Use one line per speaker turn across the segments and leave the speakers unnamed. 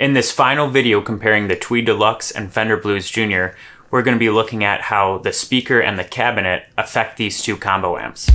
In this final video comparing the Tweed Deluxe and Fender Blues Jr., we're going to be looking at how the speaker and the cabinet affect these two combo amps.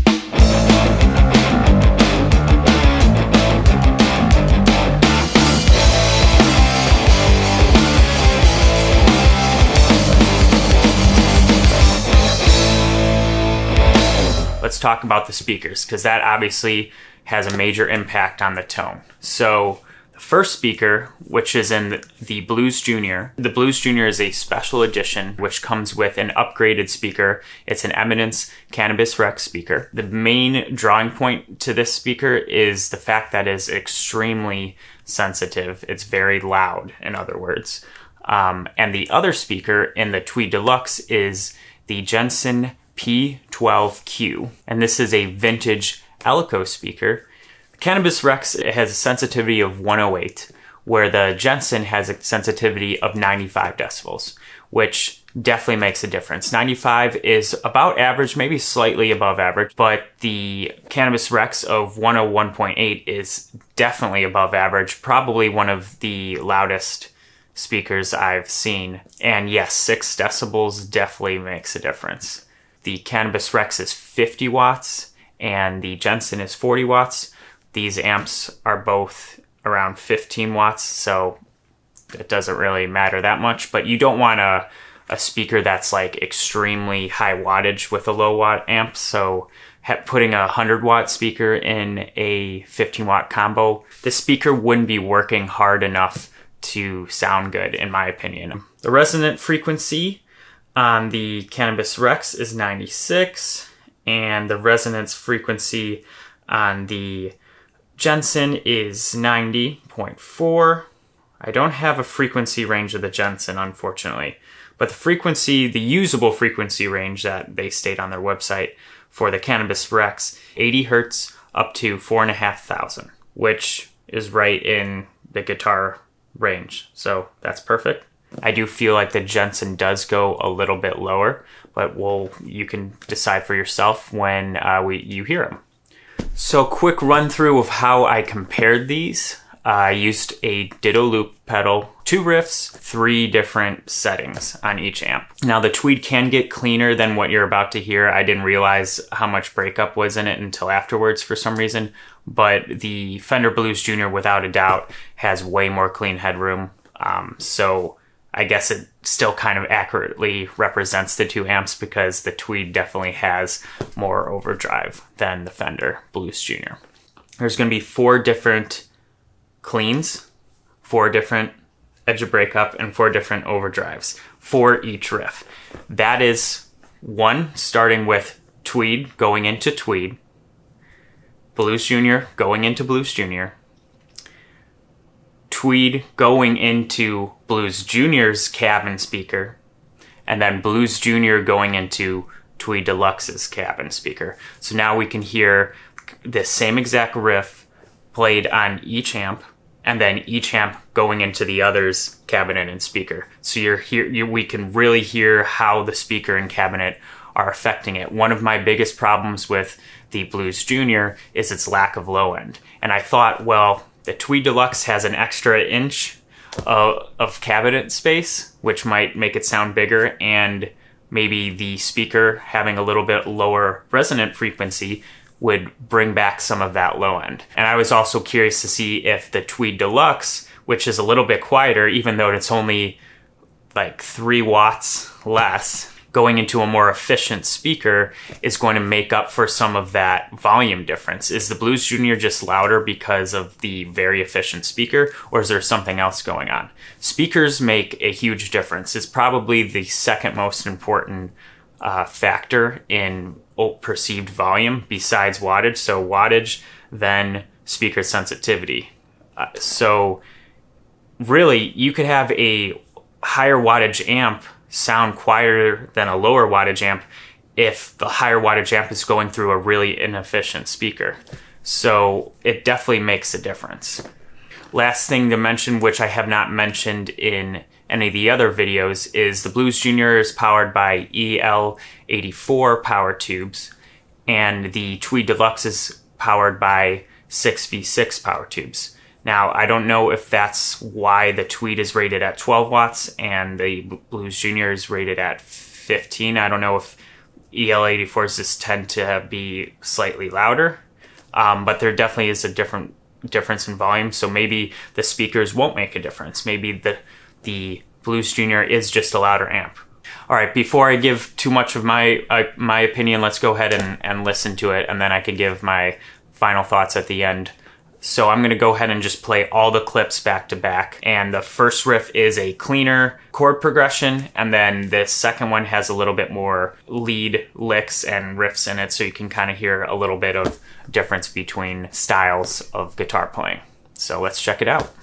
Let's talk about the speakers, because that obviously has a major impact on the tone. So the first speaker, which is in the Blues Jr. The Blues Jr. is a special edition which comes with an upgraded speaker. It's an Eminence Cannabis Rex speaker. The main drawing point to this speaker is the fact that it's extremely sensitive. It's very loud, in other words. And the other speaker in the Tweed Deluxe is the Jensen P12Q, and this is a vintage Alico speaker. The Cannabis Rex has a sensitivity of 108, where the Jensen has a sensitivity of 95 decibels, which definitely makes a difference. 95 is about average, maybe slightly above average, but the Cannabis Rex of 101.8 is definitely above average, probably one of the loudest speakers I've seen. And yes, 6 decibels definitely makes a difference. The Cannabis Rex is 50 watts and the Jensen is 40 watts. These amps are both around 15 watts, so it doesn't really matter that much, but you don't want a speaker that's like extremely high wattage with a low watt amp. So putting a 100 watt speaker in a 15 watt combo, this speaker wouldn't be working hard enough to sound good, in my opinion. The resonant frequency on the Cannabis Rex is 96, and the resonance frequency on the Jensen is 90.4. I don't have a frequency range of the Jensen, unfortunately, but the usable frequency range that they state on their website for the Cannabis Rex, 80 hertz up to 4,500, which is right in the guitar range, so that's perfect. I do feel like the Jensen does go a little bit lower, but you can decide for yourself when you hear them. So quick run through of how I compared these. I used a ditto loop pedal, 2 riffs, 3 different settings on each amp. Now the Tweed can get cleaner than what you're about to hear. I didn't realize how much breakup was in it until afterwards for some reason, but the Fender Blues Jr. without a doubt has way more clean headroom. So I guess it still kind of accurately represents the two amps because the Tweed definitely has more overdrive than the Fender Blues Jr. There's going to be 4 different cleans, 4 different edge of breakup, and 4 different overdrives for each riff. That is 1 starting with Tweed going into Tweed, Blues Jr. going into Blues Jr., Tweed going into Blues Jr.'s cabin speaker, and then Blues Jr. going into Tweed Deluxe's cabin speaker. So now we can hear the same exact riff played on each amp, and then each amp going into the other's cabinet and speaker. So we can really hear how the speaker and cabinet are affecting it. One of my biggest problems with the Blues Jr. is its lack of low end. And I thought, well, the Tweed Deluxe has an extra inch of cabinet space, which might make it sound bigger, and maybe the speaker having a little bit lower resonant frequency would bring back some of that low end. And I was also curious to see if the Tweed Deluxe, which is a little bit quieter, even though it's only like 3 watts less, going into a more efficient speaker is going to make up for some of that volume difference. Is the Blues Jr. just louder because of the very efficient speaker, or is there something else going on? Speakers make a huge difference. It's probably the second most important factor in perceived volume besides wattage. So wattage, then speaker sensitivity. So really, you could have a higher wattage amp sound quieter than a lower wattage amp if the higher wattage amp is going through a really inefficient speaker. So it definitely makes a difference. Last thing to mention, which I have not mentioned in any of the other videos, is the Blues Jr. is powered by EL84 power tubes, and the Tweed Deluxe is powered by 6V6 power tubes. Now, I don't know if that's why the Tweed is rated at 12 watts and the Blues Jr is rated at 15. I don't know if EL84s just tend to be slightly louder, but there definitely is a difference in volume. So maybe the speakers won't make a difference. Maybe the Blues Jr is just a louder amp. All right, before I give too much of my opinion, let's go ahead and listen to it, and then I can give my final thoughts at the end. So I'm going to go ahead and just play all the clips back to back. And the first riff is a cleaner chord progression, and then the second one has a little bit more lead licks and riffs in it, so you can kind of hear a little bit of difference between styles of guitar playing. So let's check it out.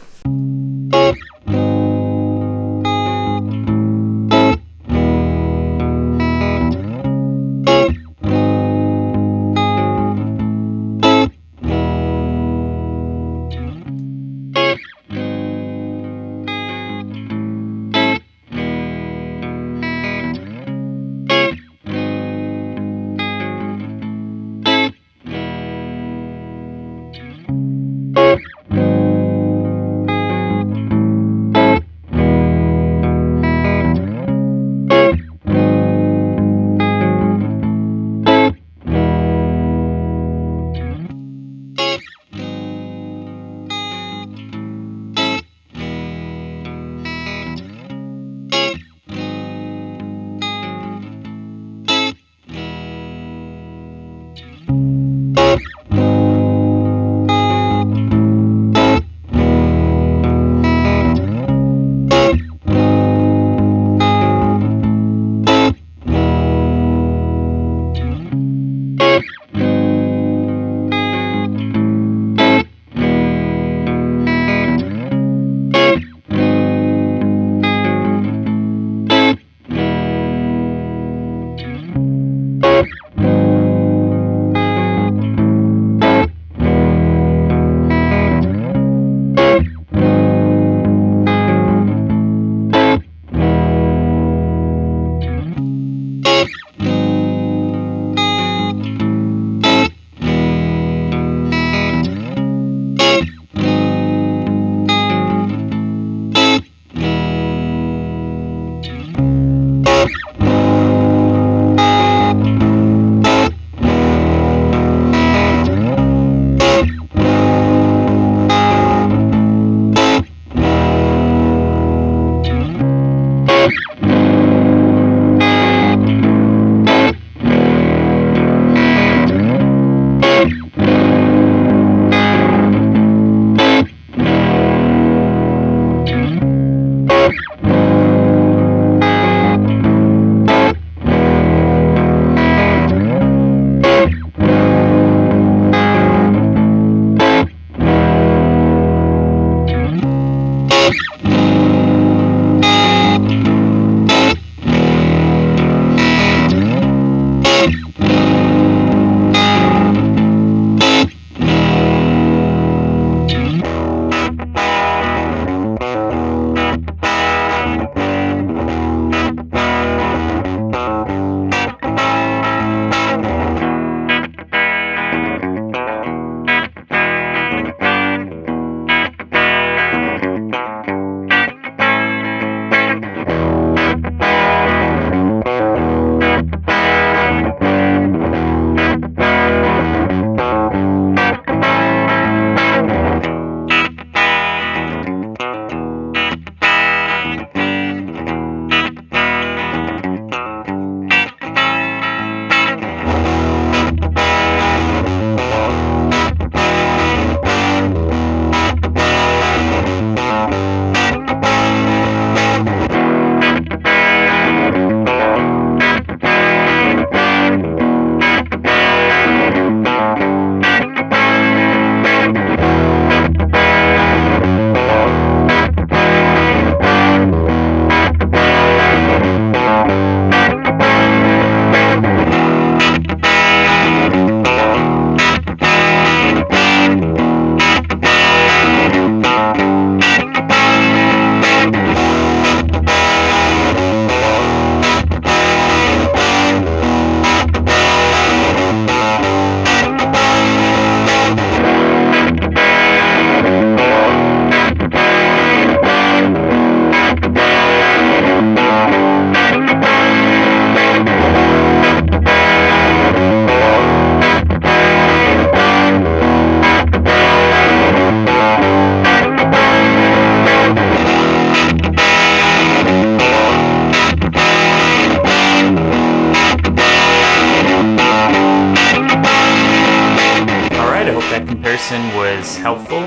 comparison was helpful.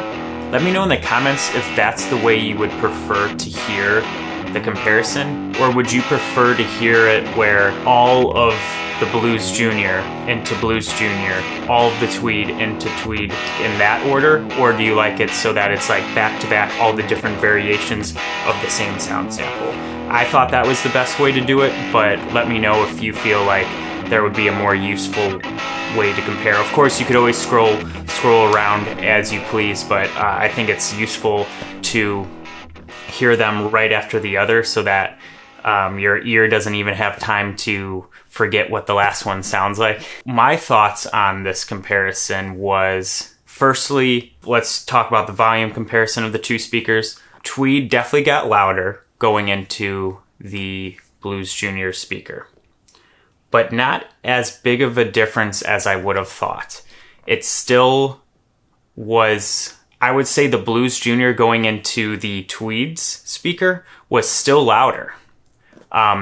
Let me know in the comments if that's the way you would prefer to hear the comparison, or would you prefer to hear it where all of the Blues Jr. into Blues Jr., all of the Tweed into Tweed in that order, or do you like it so that it's like back to back all the different variations of the same sound sample? I thought that was the best way to do it, but let me know if you feel like there would be a more useful way to compare. Of course, you could always scroll around as you please, but I think it's useful to hear them right after the other so that your ear doesn't even have time to forget what the last one sounds like. My thoughts on this comparison was, firstly, let's talk about the volume comparison of the two speakers. Tweed definitely got louder going into the Blues Jr. speaker, but not as big of a difference as I would have thought. It still was, I would say the Blues Jr. going into the Tweed's speaker was still louder.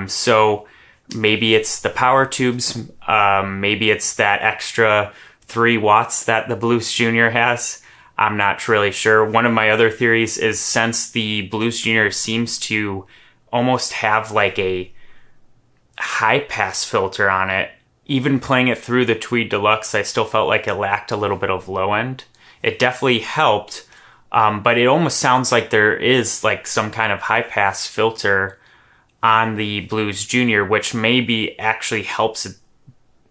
So maybe it's the power tubes, maybe it's that extra 3 watts that the Blues Jr. has. I'm not really sure. One of my other theories is, since the Blues Jr. seems to almost have like a high pass filter on it, even playing it through the Tweed Deluxe, I still felt like it lacked a little bit of low end. It definitely helped, but it almost sounds like there is like some kind of high pass filter on the Blues Jr., which maybe actually helps it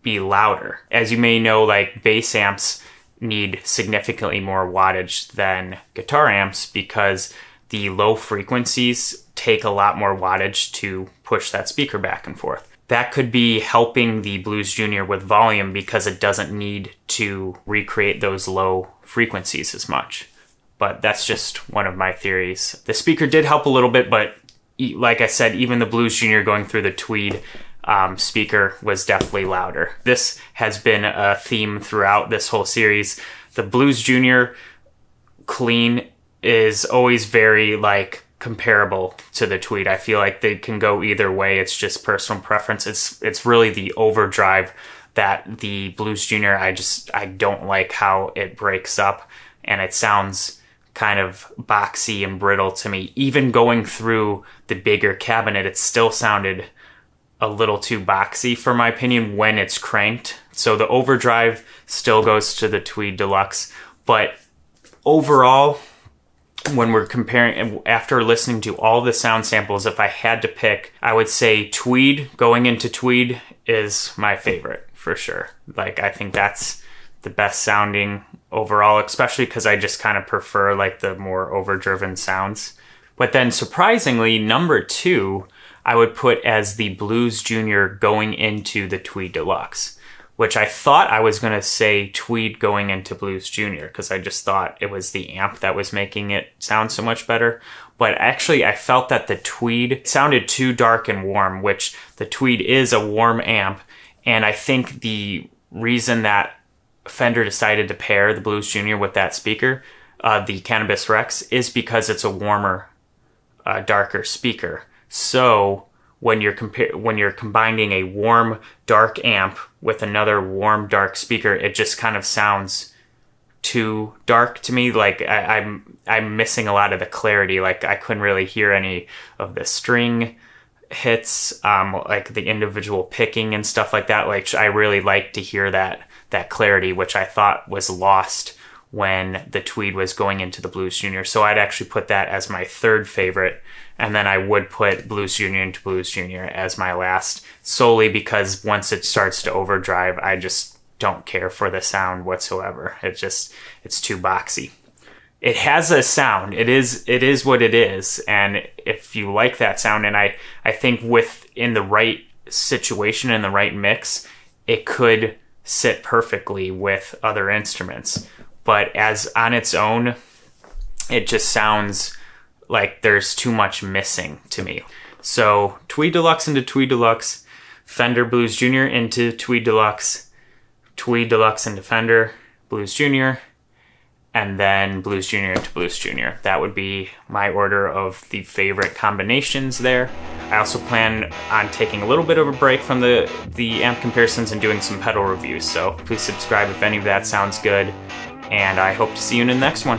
be louder. As you may know, like bass amps need significantly more wattage than guitar amps because the low frequencies take a lot more wattage to push that speaker back and forth. That could be helping the Blues Jr. with volume because it doesn't need to recreate those low frequencies as much. But that's just one of my theories. The speaker did help a little bit, but like I said, even the Blues Jr. going through the Tweed speaker was definitely louder. This has been a theme throughout this whole series. The Blues Jr. clean is always very like comparable to the Tweed. I feel like they can go either way. It's just personal preference. It's really the overdrive that the Blues Jr. I don't like how it breaks up and it sounds kind of boxy and brittle to me. Even going through the bigger cabinet, it still sounded a little too boxy for my opinion when it's cranked. So the overdrive still goes to the Tweed Deluxe, but overall, when we're comparing, after listening to all the sound samples, if I had to pick, I would say Tweed going into Tweed is my favorite for sure. Like, I think that's the best sounding overall, especially because I just kind of prefer like the more overdriven sounds. But then surprisingly, number 2, I would put as the Blues Jr. going into the Tweed Deluxe, which I thought I was going to say Tweed going into Blues Jr. because I just thought it was the amp that was making it sound so much better. But actually, I felt that the Tweed sounded too dark and warm, which the Tweed is a warm amp. And I think the reason that Fender decided to pair the Blues Jr. with that speaker, the Cannabis Rex, is because it's a warmer, darker speaker. So when you're combining a warm, dark amp with another warm, dark speaker, it just kind of sounds too dark to me. Like I'm missing a lot of the clarity. Like I couldn't really hear any of the string hits, like the individual picking and stuff like that. Like I really like to hear that clarity, which I thought was lost when the Tweed was going into the Blues Jr. So I'd actually put that as my 3rd favorite. And then I would put Blues Jr. into Blues Jr. as my last, solely because once it starts to overdrive, I just don't care for the sound whatsoever. It's too boxy. It has a sound. It is what it is. And if you like that sound, and I think in the right situation, in the right mix, it could sit perfectly with other instruments. But as on its own, it just sounds like there's too much missing to me. So Tweed Deluxe into Tweed Deluxe, Fender Blues Jr. into Tweed Deluxe, Tweed Deluxe into Fender Blues Jr., and then Blues Jr. into Blues Jr. That would be my order of the favorite combinations there. I also plan on taking a little bit of a break from the amp comparisons and doing some pedal reviews, so please subscribe if any of that sounds good. and I hope to see you in the next one.